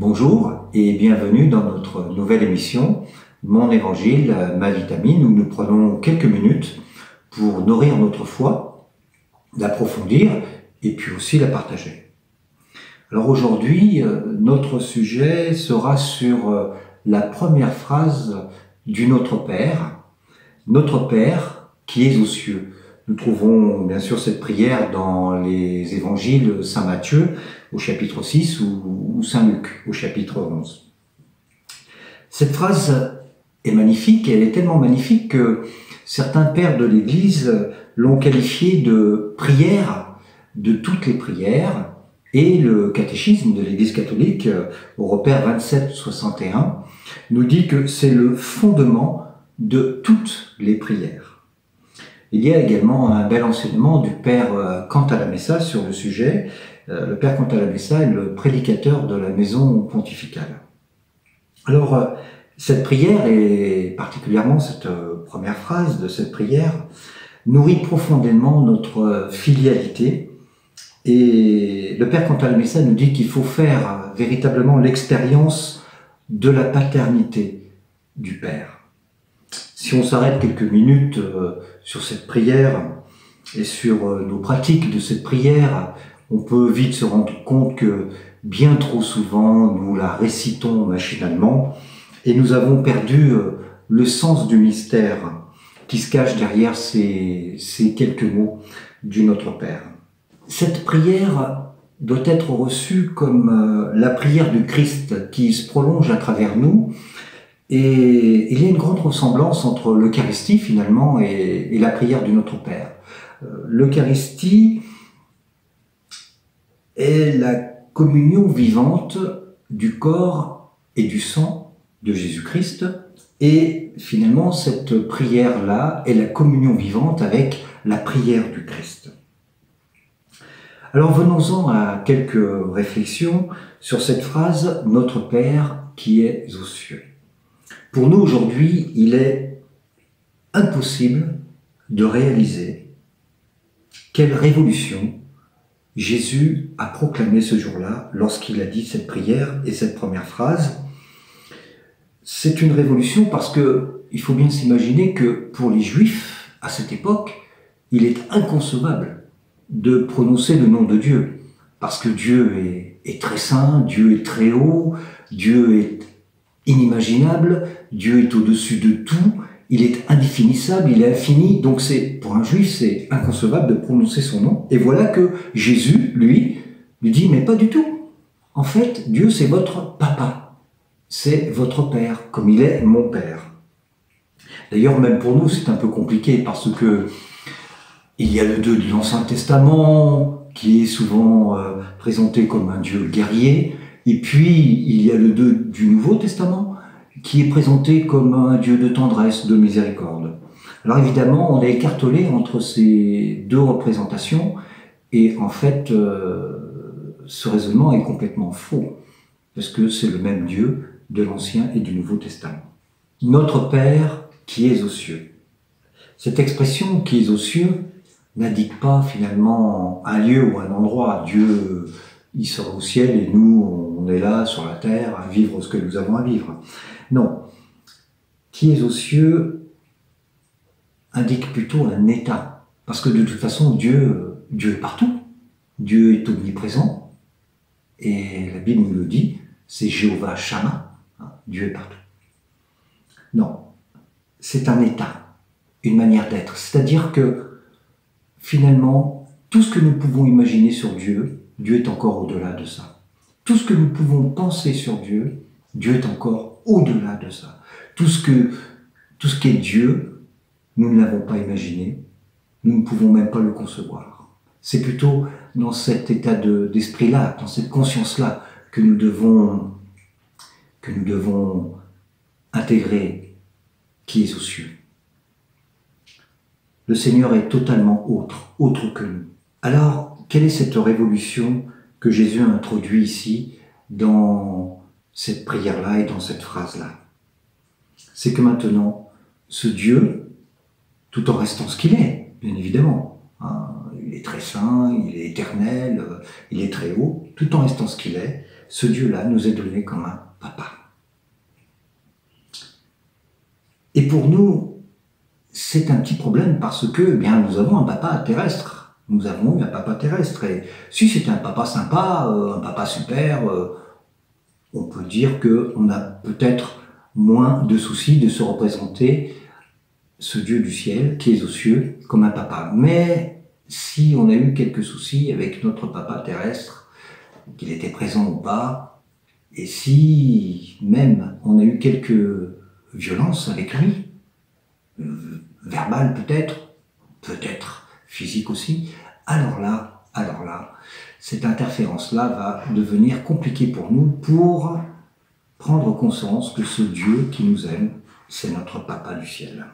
Bonjour et bienvenue dans notre nouvelle émission Mon Évangile, ma vitamine, où nous prenons quelques minutes pour nourrir notre foi, l'approfondir et puis aussi la partager. Alors aujourd'hui, notre sujet sera sur la première phrase du Notre Père qui es aux cieux. Nous trouvons bien sûr cette prière dans les évangiles Saint Matthieu au chapitre 6 ou Saint Luc au chapitre 11. Cette phrase est magnifique, et elle est tellement magnifique que certains pères de l'Église l'ont qualifiée de prière de toutes les prières, et le catéchisme de l'Église catholique, au repère 2761, nous dit que c'est le fondement de toutes les prières. Il y a également un bel enseignement du Père Cantalamessa sur le sujet. Le Père Cantalamessa est le prédicateur de la maison pontificale. Alors, cette prière, et particulièrement cette première phrase de cette prière, nourrit profondément notre filialité. Et le Père Cantalamessa nous dit qu'il faut faire véritablement l'expérience de la paternité du Père. Si on s'arrête quelques minutes sur cette prière et sur nos pratiques de cette prière, on peut vite se rendre compte que bien trop souvent nous la récitons machinalement et nous avons perdu le sens du mystère qui se cache derrière ces quelques mots du Notre Père. Cette prière doit être reçue comme la prière du Christ qui se prolonge à travers nous. Et il y a une grande ressemblance entre l'Eucharistie finalement et la prière du Notre Père. L'Eucharistie est la communion vivante du corps et du sang de Jésus-Christ, et finalement cette prière-là est la communion vivante avec la prière du Christ. Alors venons-en à quelques réflexions sur cette phrase « Notre Père qui es aux cieux ». Pour nous aujourd'hui, il est impossible de réaliser quelle révolution Jésus a proclamée ce jour-là lorsqu'il a dit cette prière et cette première phrase. C'est une révolution parce que il faut bien s'imaginer que pour les Juifs, à cette époque, il est inconcevable de prononcer le nom de Dieu. Parce que Dieu est très saint, Dieu est très haut, Dieu est inimaginable, Dieu est au-dessus de tout, il est indéfinissable, il est infini, donc pour un juif c'est inconcevable de prononcer son nom. Et voilà que Jésus, lui dit mais pas du tout. En fait, Dieu c'est votre papa, c'est votre père, comme il est mon père. D'ailleurs même pour nous c'est un peu compliqué parce que il y a le Dieu de l'Ancien Testament qui est souvent présenté comme un Dieu guerrier. Et puis, il y a le Dieu du Nouveau Testament, qui est présenté comme un Dieu de tendresse, de miséricorde. Alors évidemment, on est écartelé entre ces deux représentations, et en fait, ce raisonnement est complètement faux, parce que c'est le même Dieu de l'Ancien et du Nouveau Testament. Notre Père qui es aux cieux. Cette expression « qui est aux cieux » n'indique pas finalement un lieu ou un endroit. Dieu, il sera au ciel et nous, on est là sur la terre à vivre ce que nous avons à vivre. Non. Qui est aux cieux indique plutôt un état. Parce que de toute façon, Dieu est partout. Dieu est omniprésent. Et la Bible nous le dit, c'est Jéhovah Shammah. Dieu est partout. Non. C'est un état, une manière d'être. C'est-à-dire que finalement, tout ce que nous pouvons imaginer sur Dieu, Dieu est encore au-delà de ça. Tout ce que nous pouvons penser sur Dieu, Dieu est encore au-delà de ça. Tout ce qui est Dieu, nous ne l'avons pas imaginé, nous ne pouvons même pas le concevoir. C'est plutôt dans cet état d'esprit-là, dans cette conscience-là, que nous devons intégrer qui est aux cieux. Le Seigneur est totalement autre que nous. Alors, quelle est cette révolution que Jésus a introduite ici dans cette prière-là et dans cette phrase-là? C'est que maintenant, ce Dieu, tout en restant ce qu'il est, bien évidemment, il est très saint, il est éternel, il est très haut, tout en restant ce qu'il est, ce Dieu-là nous est donné comme un papa. Et pour nous, c'est un petit problème parce que, eh bien, nous avons un papa terrestre. Nous avons un papa terrestre. Et si c'est un papa sympa, un papa super, on peut dire qu'on a peut-être moins de soucis de se représenter ce Dieu du ciel qui est aux cieux comme un papa. Mais si on a eu quelques soucis avec notre papa terrestre, qu'il était présent ou pas, et si même on a eu quelques violences avec lui, verbales peut-être physique aussi, alors là, cette interférence-là va devenir compliquée pour nous pour prendre conscience que ce Dieu qui nous aime, c'est notre papa du ciel.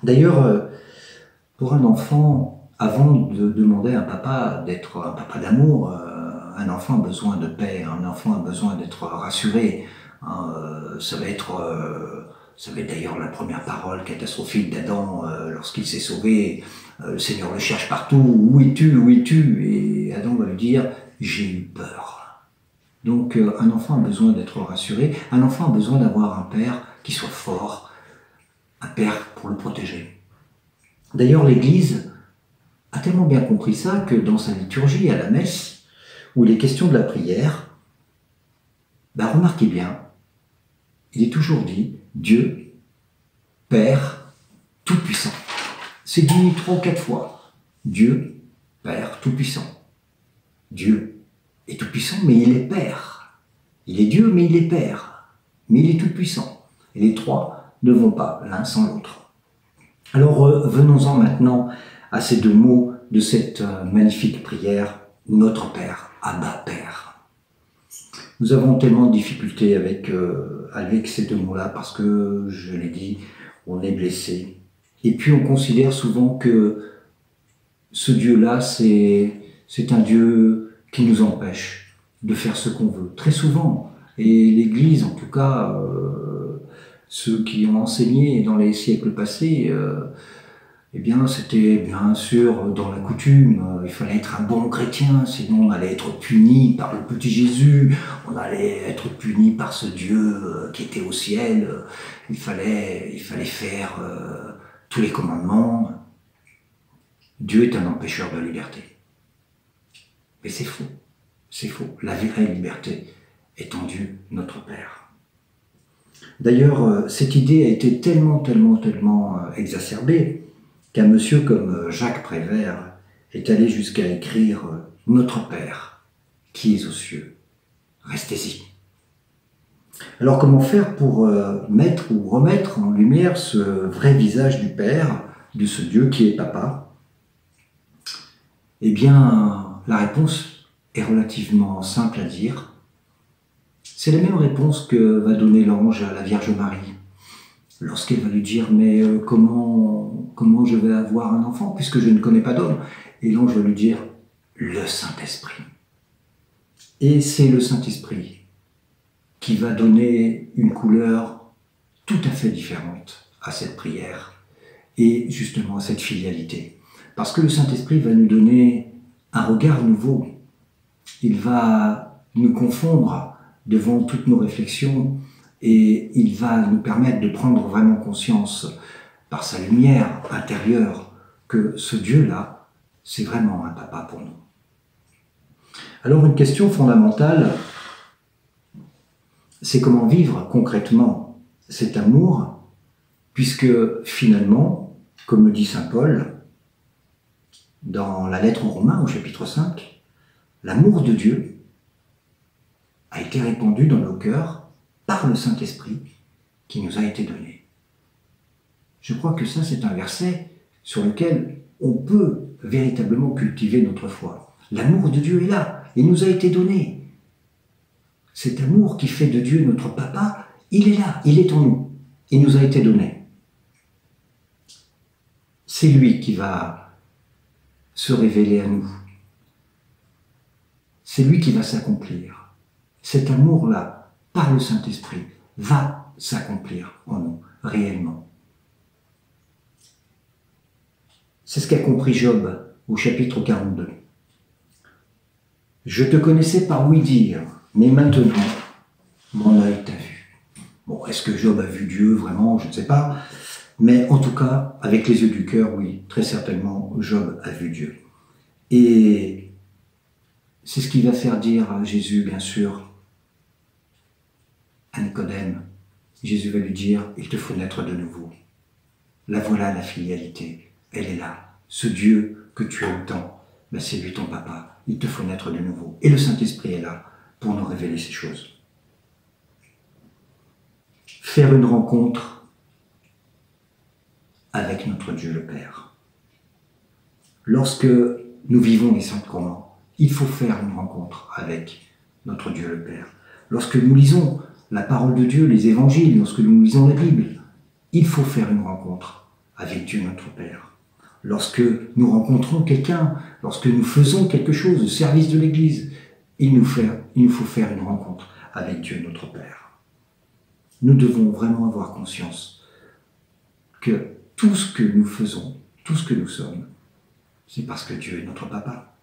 D'ailleurs, pour un enfant, avant de demander à un papa d'être un papa d'amour, un enfant a besoin de paix, un enfant a besoin d'être rassuré. Ça va être d'ailleurs la première parole catastrophique d'Adam lorsqu'il s'est sauvé. Le Seigneur le cherche partout. Où es-tu? Où es-tu? Et Adam va lui dire, j'ai eu peur. Donc un enfant a besoin d'être rassuré. Un enfant a besoin d'avoir un père qui soit fort, un père pour le protéger. D'ailleurs, l'Église a tellement bien compris ça que dans sa liturgie à la messe, où il est question de la prière, remarquez bien, il est toujours dit Dieu, Père, Tout-Puissant. C'est dit 3 ou 4 fois. Dieu, Père, Tout-Puissant. Dieu est Tout-Puissant, mais il est Père. Il est Dieu, mais il est Père. Mais il est Tout-Puissant. Et les trois ne vont pas l'un sans l'autre. Alors venons-en maintenant à ces 2 mots de cette magnifique prière, Notre Père, Abba Père. Nous avons tellement de difficultés avec ces 2 mots-là parce que, je l'ai dit, on est blessé. Et puis on considère souvent que ce Dieu-là, c'est un Dieu qui nous empêche de faire ce qu'on veut. Très souvent. Et l'Église, en tout cas, ceux qui ont enseigné dans les siècles passés, eh bien, c'était bien sûr dans la coutume, il fallait être un bon chrétien, sinon on allait être puni par le petit Jésus, on allait être puni par ce Dieu qui était au ciel, il fallait faire tous les commandements. Dieu est un empêcheur de liberté. Mais c'est faux, c'est faux. La vraie liberté est en Dieu, notre Père. D'ailleurs, cette idée a été tellement exacerbée qu'un monsieur comme Jacques Prévert est allé jusqu'à écrire « Notre Père, qui es aux cieux, restez-y ». Alors comment faire pour mettre ou remettre en lumière ce vrai visage du Père, de ce Dieu qui est Papa? Eh bien, la réponse est relativement simple à dire. C'est la même réponse que va donner l'ange à la Vierge Marie lorsqu'elle va lui dire « Mais comment je vais avoir un enfant puisque je ne connais pas d'homme ?» Et l'ange va lui dire « Le Saint-Esprit ». Et c'est le Saint-Esprit qui va donner une couleur tout à fait différente à cette prière et justement à cette filialité. Parce que le Saint-Esprit va nous donner un regard nouveau. Il va nous confondre devant toutes nos réflexions et il va nous permettre de prendre vraiment conscience par sa lumière intérieure que ce Dieu-là, c'est vraiment un papa pour nous. Alors une question fondamentale, c'est comment vivre concrètement cet amour, puisque finalement, comme me dit saint Paul, dans la lettre aux Romains au chapitre 5, l'amour de Dieu a été répandu dans nos cœurs par le Saint-Esprit qui nous a été donné. Je crois que ça, c'est un verset sur lequel on peut véritablement cultiver notre foi. L'amour de Dieu est là, il nous a été donné. Cet amour qui fait de Dieu notre papa, il est là, il est en nous, il nous a été donné. C'est lui qui va se révéler à nous. C'est lui qui va s'accomplir. Cet amour-là, par le Saint-Esprit, va s'accomplir en nous, réellement. C'est ce qu'a compris Job au chapitre 42. Je te connaissais par ouï-dire, mais maintenant, mon œil t'a vu. Bon, est-ce que Job a vu Dieu vraiment? Je ne sais pas. Mais en tout cas, avec les yeux du cœur, oui, très certainement, Job a vu Dieu. Et c'est ce qui va faire dire à Jésus, bien sûr, à Nicodème. Jésus va lui dire, il te faut naître de nouveau. La voilà la filialité, elle est là. Ce Dieu que tu aimes tant, ben c'est lui ton papa, il te faut naître de nouveau. Et le Saint-Esprit est là pour nous révéler ces choses. Faire une rencontre avec notre Dieu le Père. Lorsque nous vivons les saints-sacrements, il faut faire une rencontre avec notre Dieu le Père. Lorsque nous lisons la parole de Dieu, les évangiles, lorsque nous lisons la Bible, il faut faire une rencontre avec Dieu notre Père. Lorsque nous rencontrons quelqu'un, lorsque nous faisons quelque chose au service de l'Église, il nous faut faire une rencontre avec Dieu notre Père. Nous devons vraiment avoir conscience que tout ce que nous faisons, tout ce que nous sommes, c'est parce que Dieu est notre papa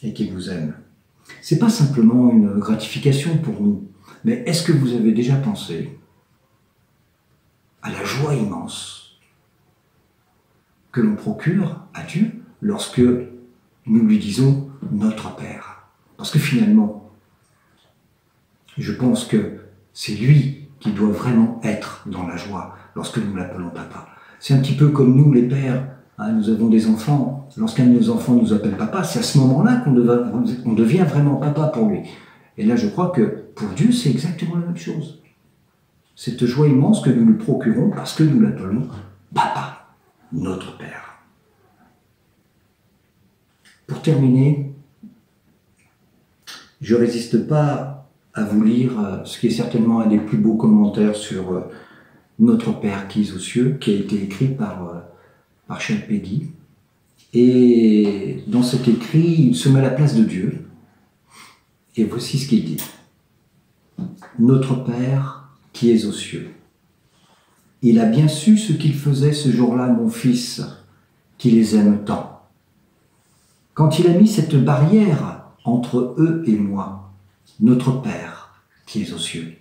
et qu'il nous aime. C'est pas simplement une gratification pour nous, mais est-ce que vous avez déjà pensé à la joie immense que l'on procure à Dieu lorsque nous lui disons notre Père? Parce que finalement, je pense que c'est lui qui doit vraiment être dans la joie lorsque nous l'appelons papa. C'est un petit peu comme nous les pères, hein, nous avons des enfants, lorsqu'un de nos enfants nous appelle papa, c'est à ce moment-là qu'on devient vraiment papa pour lui. Et là je crois que pour Dieu c'est exactement la même chose. Cette joie immense que nous nous procurons parce que nous l'appelons papa, notre Père. Pour terminer, je ne résiste pas à vous lire ce qui est certainement un des plus beaux commentaires sur Notre Père qui est aux cieux, qui a été écrit par Charles Péguy. Et dans cet écrit, il se met à la place de Dieu. Et voici ce qu'il dit. Notre Père qui est aux cieux. Il a bien su ce qu'il faisait ce jour-là, mon fils, qui les aime tant. Quand il a mis cette barrière entre eux et moi, notre Père qui est aux cieux.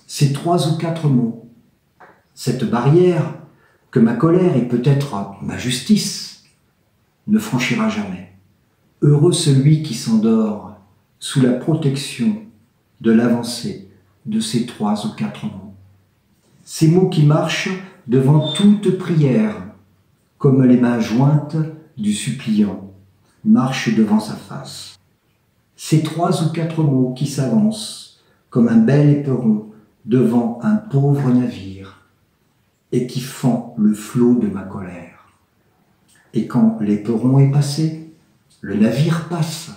Ces 3 ou 4 mots, cette barrière que ma colère et peut-être ma justice ne franchira jamais. Heureux celui qui s'endort sous la protection de l'avancée de ces 3 ou 4 mots. Ces mots qui marchent devant toute prière, comme les mains jointes du suppliant marchent devant sa face. Ces 3 ou 4 mots qui s'avancent comme un bel éperon devant un pauvre navire et qui fend le flot de ma colère. Et quand l'éperon est passé, le navire passe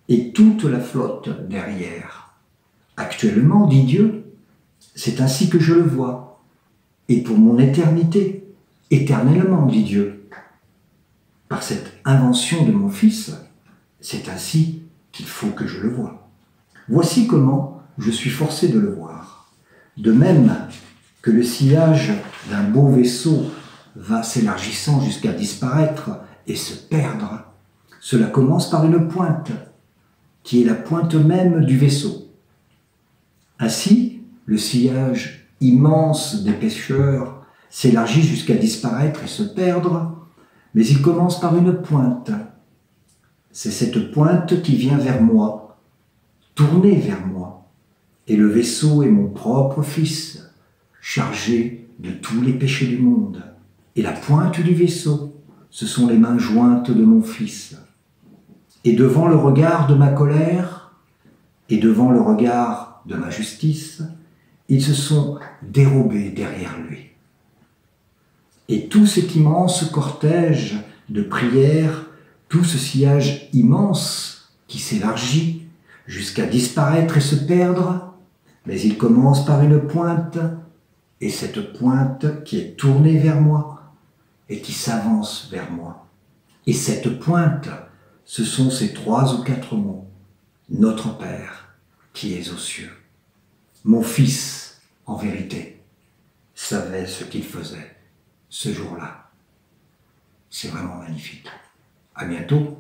et toute la flotte derrière. Actuellement, dit Dieu, c'est ainsi que je le vois. Et pour mon éternité, éternellement, dit Dieu. Par cette invention de mon Fils, c'est ainsi qu'il faut que je le voie. Voici comment je suis forcé de le voir. De même que le sillage d'un beau vaisseau va s'élargissant jusqu'à disparaître et se perdre, cela commence par une pointe, qui est la pointe même du vaisseau. Ainsi, le sillage immense des pêcheurs s'élargit jusqu'à disparaître et se perdre, mais il commence par une pointe. C'est cette pointe qui vient vers moi, tournée vers moi, et le vaisseau est mon propre Fils, chargé de tous les péchés du monde. Et la pointe du vaisseau, ce sont les mains jointes de mon Fils. Et devant le regard de ma colère, et devant le regard de ma justice, ils se sont dérobés derrière lui. Et tout cet immense cortège de prières, tout ce sillage immense qui s'élargit jusqu'à disparaître et se perdre, mais il commence par une pointe, et cette pointe qui est tournée vers moi et qui s'avance vers moi. Et cette pointe, ce sont ces 3 ou 4 mots. Notre Père qui est aux cieux. Mon Fils, en vérité, savait ce qu'il faisait ce jour-là. C'est vraiment magnifique. À bientôt.